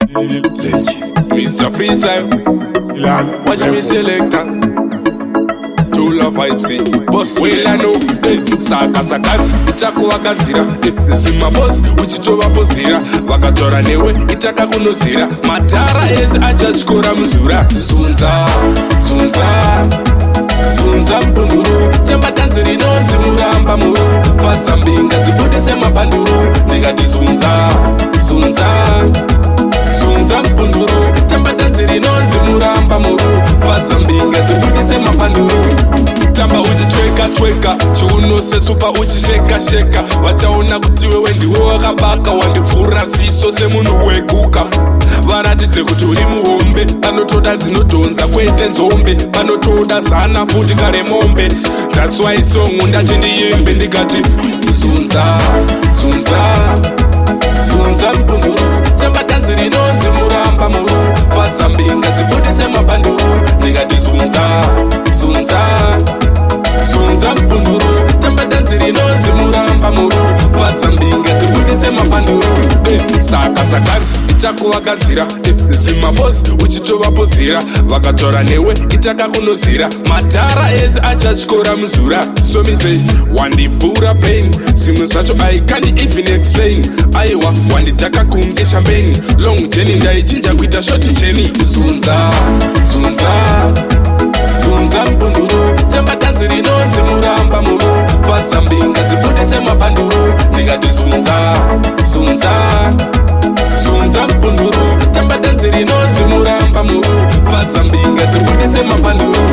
Mr. Freestyle, Milan, watch me selector. Two love vibes, boss well I know. Saka sakati, itakuwa kadzira. Zima boss, uchitova pozira. Vakatora newe, itaka kunozira. Matara ezi achachikora muzura. Zunza, Zunza, Zunza mpunduru. Temba tanzi rinonzi muramba muru. Fadza mbinga dzibudise mabhanduru. Ndikati Zunza, Zunza, Zunza mpunduru. Temba tanzi rinonzi muramba muru. Fadza mbinga dzibudise mabhanduru. Tamba uchitweka tweka, chiuno sesupa uchisheka sheka. Vachaona kuti wewe ndiwe wakabaka, wandivhura ziso semunhu weguka. Varatidze kuti uri muhombe, panotoda dzinodhonza kwete nzombe, panotoda zana futi kare mombe. That's why song ndati ndiyembe ndikati Zunza, Zunza, Zunza mpunduru. Temba tanzi rinonzi muramba muru. Fadza mbinga dzibudise mabhanduru. Ndikati Zunza, Zunza, Zunza mpunduru. Temba tanzi rinonzi muramba muru. Fadza mbinga dzibudise mabhanduru. Saka sakanzi itakuwa kadzira. Zima boss uchitova pozira. Vakatora newe itaka kunozira. Matara ezi achachikora muzura. So me say wandivhura pain. Zvimwe zvacho I can't even explain. Aiwa wanditaka kunge champagne. Long journey ndaichinja kuita short journey. Zunza, Zunza, Zunza mpunduru. Temba tanzi rinonzi muramba muru. Fadza mbinga dzibudise mabhanduru. Ndikati Zunza, Zunza, Zunza mpunduru. Temba tanzi rinonzi muramba muru. Fadza mbinga dzibudise mabhanduru.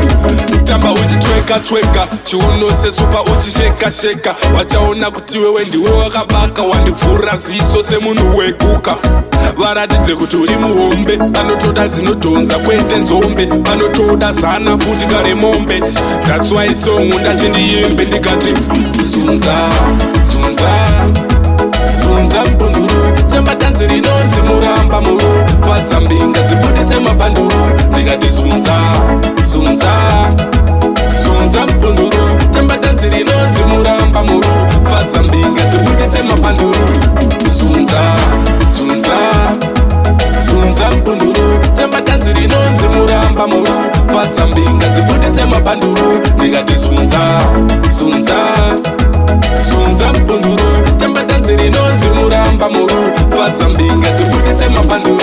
Tamba uchitweka tweka, chiuno sesupa uchisheka sheka. Vachaona kuti wewe ndiwe wakabaka, wandivhura ziso semunhu weguka. Varatidze kuti uri muhombe, panotoda dzinodhonza kwete nzombe, panotoda zana futi kare mombe. That's why song ndati ndiyembe ndikati Zunza, Zunza, Zunza mpunduru. Temba tanzi rinonzi muramba muru. Fadza mbinga dzibudise mabhanduru. Ndikati Zunza, Zunza, Zunza mpunduru. Temba tanzi rinonzi muramba muru. Fadza mbinga dzibudise mabhanduru. Zunza, Zunza, Zunza mpunduru. Temba tanzi rinonzi muramba muru. Fadza mbinga dzibudise mabhanduru. Ndikati Zunza, Zunza, Zunza mpunduru. Temba tanzi rinonzi muramba muru. Fadza mbinga dzibudise mabhanduru.